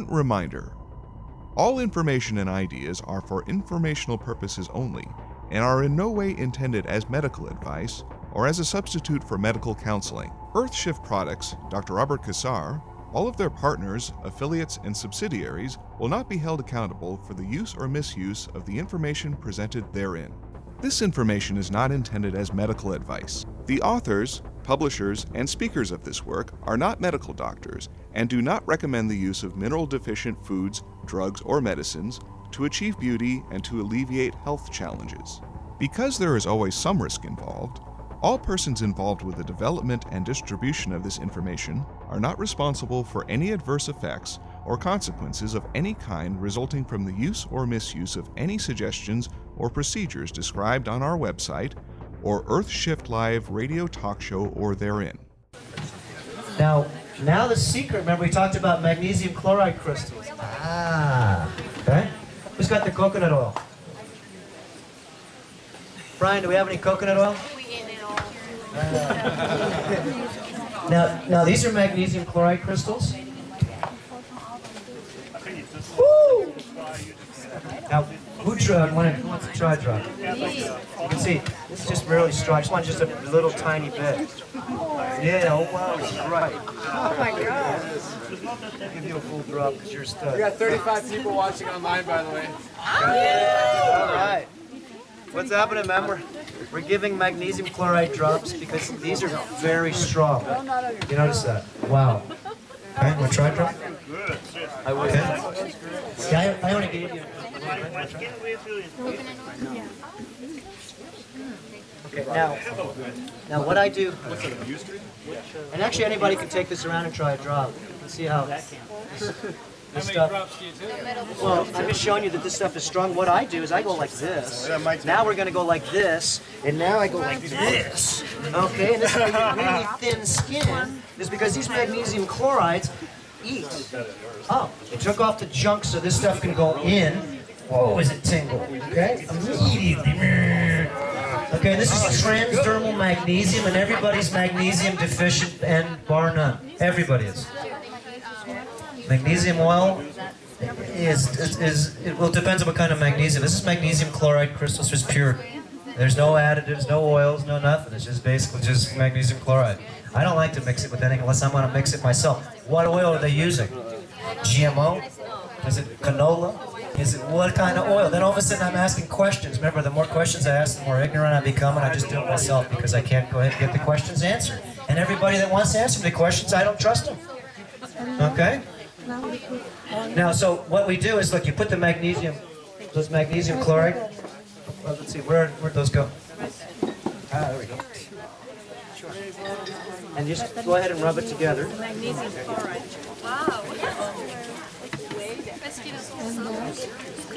important reminder. All information and ideas are for informational purposes only and are in no way intended as medical advice or as a substitute for medical counseling. Earthshift Products, Dr. Robert Cassar, all of their partners, affiliates, and subsidiaries will not be held accountable for the use or misuse of the information presented therein. This information is not intended as medical advice. The authors, publishers, and speakers of this work are not medical doctors and do not recommend the use of mineral-deficient foods, drugs, or medicines to achieve beauty and to alleviate health challenges. Because there is always some risk involved, all persons involved with the development and distribution of this information are not responsible for any adverse effects or consequences of any kind resulting from the use or misuse of any suggestions or procedures described on our website or Earthshift Live radio talk show or therein. Now the secret, remember we talked about magnesium chloride crystals. Okay. Who's got the coconut oil? Brian, do we have any coconut oil? Now these are magnesium chloride crystals. Woo! Now, who wants to try drug? You can see, this is just really strong. I just want just a little tiny bit. Yeah, oh wow, it's right. Oh my God. I'll give you a full drop because you're stuck. We got 35 people watching online, by the way. All right. What's happening, man? We're giving magnesium chloride drops because these are very strong. You notice that? Wow. Okay, want to try a drop? I would. Okay. Yeah, I only gave you. Okay, now what I do, and actually anybody can take this around and try a drop. See how this stuff. Well, I'm just showing you that this stuff is strong. What I do is I go like this. Now we're going to go like this, and now I go like this. Okay, and this is really thin skin is because these magnesium chlorides eat. Oh, they took off the junk so this stuff can go in. Whoa, is it tingle? Okay, immediately. Okay, this is transdermal magnesium, and everybody's magnesium deficient, and bar none. Everybody is. Magnesium oil well, it depends on what kind of magnesium. This is magnesium chloride crystals, just pure. There's no additives, no oils, no nothing. It's just basically just magnesium chloride. I don't like to mix it with anything unless I'm going to mix it myself. What oil are they using? GMO? Is it canola? Is it what kind of oil? Then all of a sudden I'm asking questions. Remember, the more questions I ask, the more ignorant I become, and I just do it myself because I can't go ahead and get the questions answered. And everybody that wants to answer me questions, I don't trust them. Okay? Now, so what we do is, look, you put the magnesium, those magnesium chloride. Well, let's see, where'd those go? There we go. And just go ahead and rub it together. Magnesium chloride. Wow.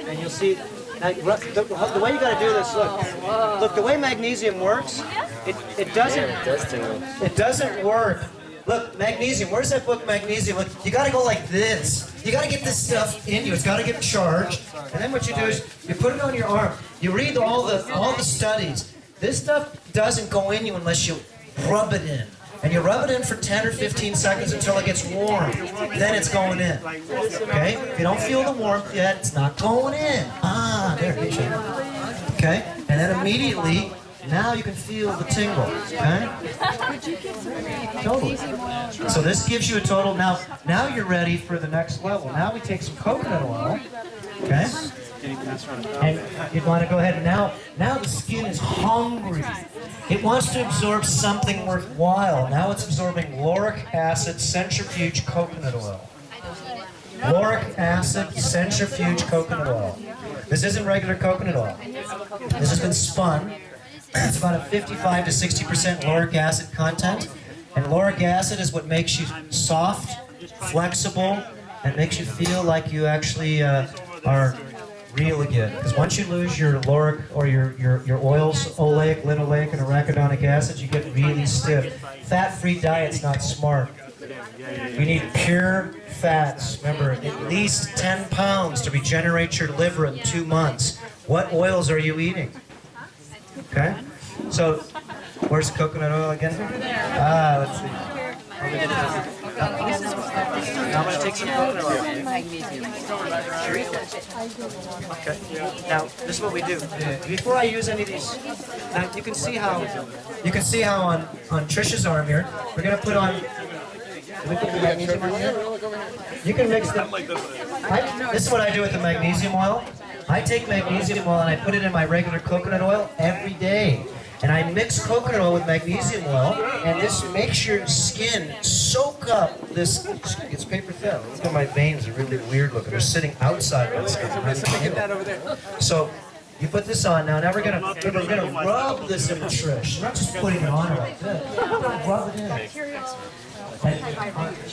And you'll see, now, the way you got to do this, look, the way magnesium works, it doesn't work. Look, magnesium, where's that book, Magnesium? Look, you got to go like this. You got to get this stuff in you. It's got to get charged. And then what you do is you put it on your arm. You read all the studies. This stuff doesn't go in you unless you rub it in. And you rub it in for 10 or 15 seconds until it gets warm. Then it's going in. Okay? If you don't feel the warmth yet, it's not going in. There it is. Okay? And then immediately, now you can feel the tingle. Okay? Totally. So this gives you a total. Now you're ready for the next level. Now we take some coconut oil. Okay? And you want to go ahead and now the skin is hungry. It wants to absorb something worthwhile. Now it's absorbing lauric acid centrifuge coconut oil. Lauric acid centrifuge coconut oil. This isn't regular coconut oil. This has been spun. It's about a 55 to 60% lauric acid content. And lauric acid is what makes you soft, flexible, and makes you feel like you actually are real again. Because once you lose your lauric or your oils, oleic, linoleic, and arachidonic acids, you get really stiff. Fat-free diet's not smart. You need pure fats. Remember, at least 10 pounds to regenerate your liver in 2 months. What oils are you eating? Okay? So, where's the coconut oil again? Let's see. Now I'm going to take some coconut oil. Okay. Now this is what we do. Before I use any of these, now you can see how on Trisha's arm here, we're going to put on. We put the magnesium on here. You can mix them. This is what I do with the magnesium oil. I take magnesium oil and I put it in my regular coconut oil every day. And I mix coconut oil with magnesium oil, and this makes your skin soak up this. It's paper thin. Look at my veins; are really weird looking. They're sitting outside my skin. So you put this on now. Now we're gonna rub this in Trish. We're not just putting it on her like this. Rub it in.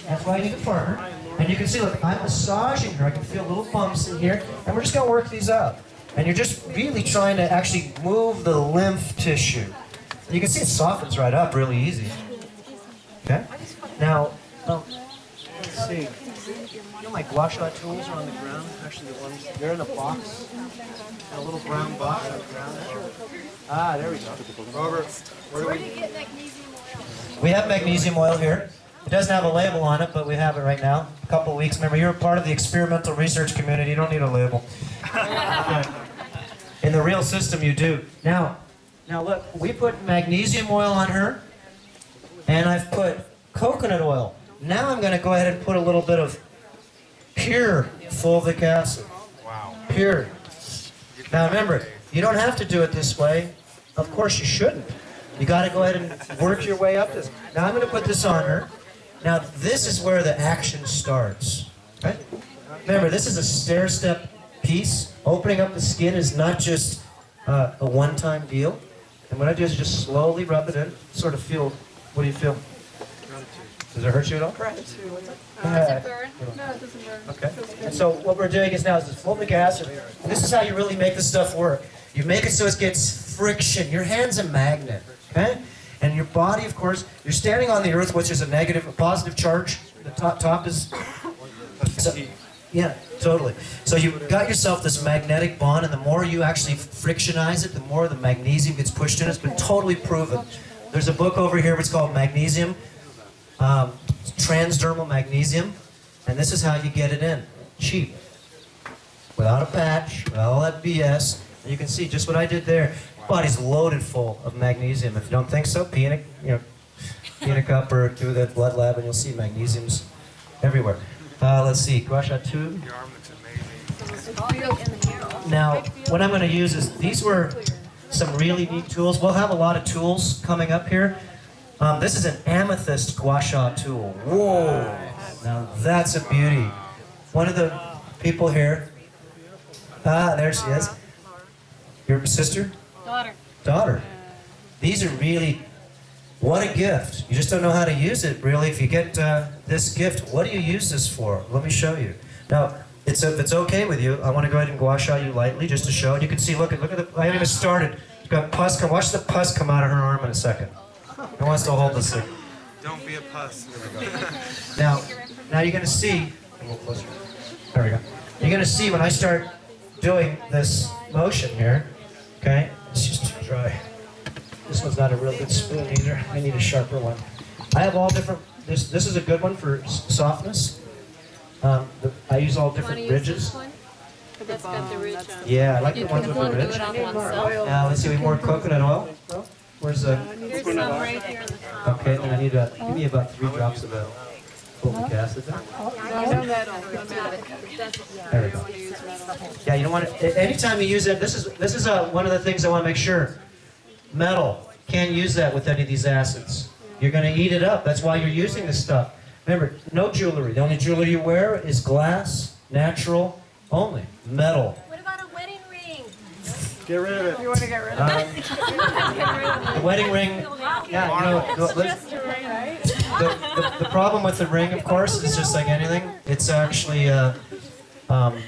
That's why I need a partner. And you can see, look, I'm massaging her. I can feel little bumps in here, and we're just gonna work these out. And you're just really trying to actually move the lymph tissue. You can see it softens right up really easy. Okay? Now, let's see. You know my Guasha tools are on the ground? Actually, they're in a box. A little brown box on the ground. Ah, there we go. Robert, where do you get magnesium oil? We have magnesium oil here. It doesn't have a label on it, but we have it right now. A couple of weeks. Remember, you're a part of the experimental research community. You don't need a label. In the real system, you do. Now look, we put magnesium oil on her, and I've put coconut oil. Now I'm going to go ahead and put a little bit of pure fulvic acid. Wow. Pure. Now remember, you don't have to do it this way. Of course you shouldn't. You got to go ahead and work your way up this. Now I'm going to put this on her. Now this is where the action starts. Okay? Remember, this is a stair-step piece. Opening up the skin is not just a one-time deal. And what I do is just slowly rub it in, sort of feel, what do you feel? Does it hurt you at all? Gratitude. Does it burn? No, it doesn't burn. Okay. And so what we're doing is now is this fulvic acid. And this is how you really make this stuff work. You make it so it gets friction. Your hand's a magnet, okay? And your body, of course, you're standing on the earth, which is a positive charge. The top is... So, yeah, totally. So you've got yourself this magnetic bond, and the more you actually frictionize it, the more the magnesium gets pushed in. It's been totally proven. There's a book over here which is called Magnesium, Transdermal Magnesium, and this is how you get it in. Cheap. Without a patch, without all that BS. And you can see just what I did there. Your body's loaded full of magnesium. If you don't think so, pee in a cup or do the blood lab, and you'll see magnesium's everywhere. Let's see, Guasha 2. Your arm looks amazing. Now, what I'm going to use is, these were some really neat tools. We'll have a lot of tools coming up here. This is an amethyst Guasha tool. Whoa! Now that's a beauty. One of the people here, there she is. Your sister? Daughter. These are really, what a gift. You just don't know how to use it, really. If you get this gift, what do you use this for? Let me show you. Now, if it's okay with you, I want to go ahead and Guasha you lightly just to show it. You can see, look at the, I haven't even started. You've got pus come, watch the pus come out of her arm in a second. Who wants to hold this thing? Don't be a puss. Now you're going to see, a little closer. There we go. You're going to see when I start doing this motion here, okay? It's just too dry. This one's not a real good spoon either. I need a sharper one. I have all different, this is a good one for softness. I use all different ridges. But that's got the ridge on. Yeah, I like the ones with the ridge. Now let's see, we have more coconut oil. Where's the? Here's some right here in the top. Okay, and I need give me about 3 drops of fulvic acid there. There we go. Yeah, you don't want to. Anytime you use it, this is one of the things I want to make sure. Metal, can't use that with any of these acids. You're going to eat it up. That's why you're using this stuff. Remember, no jewelry. The only jewelry you wear is glass, natural, only metal. What about a wedding ring? Get rid of it. You want to get rid of it? The wedding ring. Yeah, you know, Just a ring, right? the problem with the ring, of course, is just like anything. It's actually in an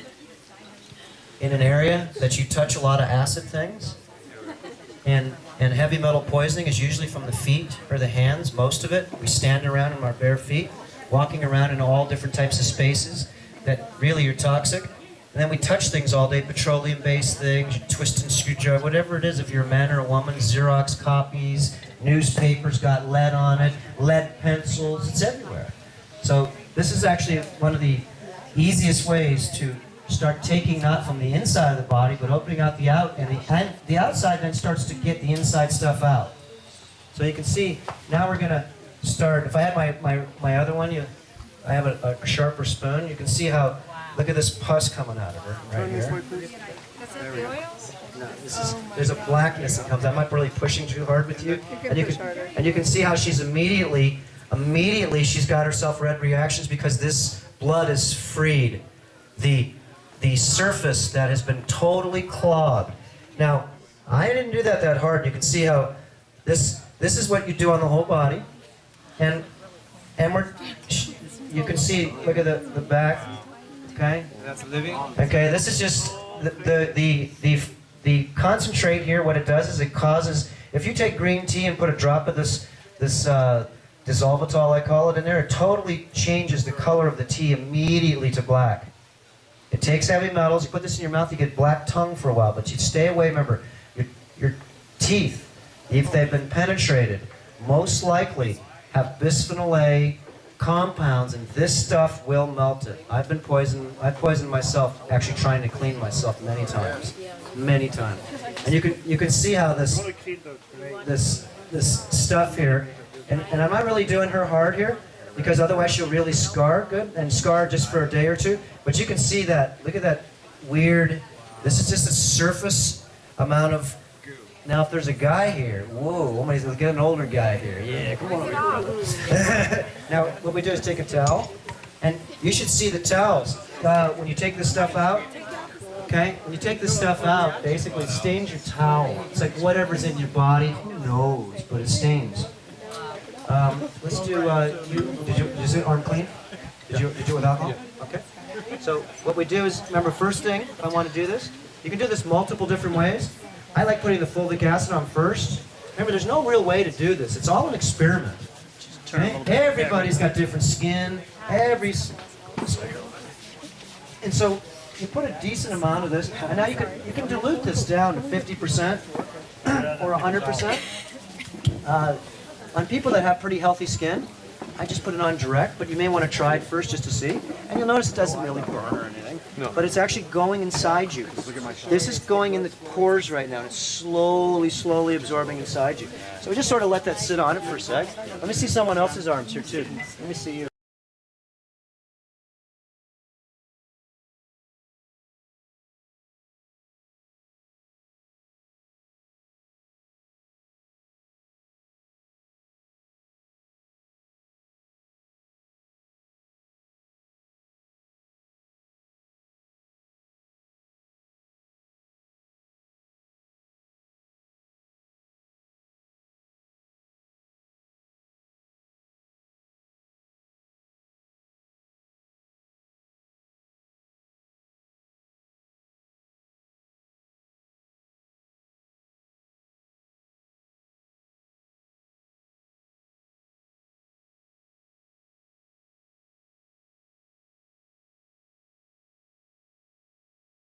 area that you touch a lot of acid things. And heavy metal poisoning is usually from the feet or the hands, most of it. We stand around in our bare feet, walking around in all different types of spaces that really are toxic. And then we touch things all day, petroleum-based things, you twist and screwdriver, whatever it is, if you're a man or a woman, Xerox copies, newspapers got lead on it, lead pencils, it's everywhere. So this is actually one of the easiest ways to start taking not from the inside of the body, but opening out the out, and the outside then starts to get the inside stuff out. So you can see, now we're going to start, if I had my other one, I have a sharper spoon, you can see how, look at this pus coming out of her right here. No, there's a blackness that comes. I'm not really pushing too hard with you. And you can see how she's immediately she's got herself red reactions because this blood is freed. The surface that has been totally clogged. Now, I didn't do that hard. You can see how this is what you do on the whole body. And you can see, look at the back, okay? That's living. Okay, this is just the concentrate here. What it does is it causes, if you take green tea and put a drop of this dissolvitol, I call it, in there, it totally changes the color of the tea immediately to black. It takes heavy metals, you put this in your mouth, you get black tongue for a while, but you stay away, remember, your teeth, if they've been penetrated, most likely have bisphenol A compounds, and this stuff will melt it. I've poisoned myself actually trying to clean myself many times. And you can see how this stuff here, and I'm not really doing her hard here, because otherwise she'll really scar good, and scar just for a day or two. But you can see that, look at that weird, this is just a surface amount of, now if there's a guy here, whoa, let's get an older guy here, yeah, come on. Now what we do is take a towel, and you should see the towels. When you take this stuff out, okay, when you take this stuff out, basically it stains your towel. It's like whatever's in your body, who knows, but it stains. Let's do, is it arm clean? Did you with alcohol? Okay. So what we do is, remember, first thing, if I want to do this, you can do this multiple different ways. I like putting the fulvic acid on first. Remember, there's no real way to do this. It's all an experiment. Okay? Everybody's got different skin. And so you put a decent amount of this, and now you can dilute this down to 50% or 100%. On people that have pretty healthy skin, I just put it on direct, but you may want to try it first just to see. And you'll notice it doesn't really burn or anything, but it's actually going inside you. This is going in the pores right now, and it's slowly absorbing inside you. So we just sort of let that sit on it for a sec. Let me see someone else's arms here too. Let me see you.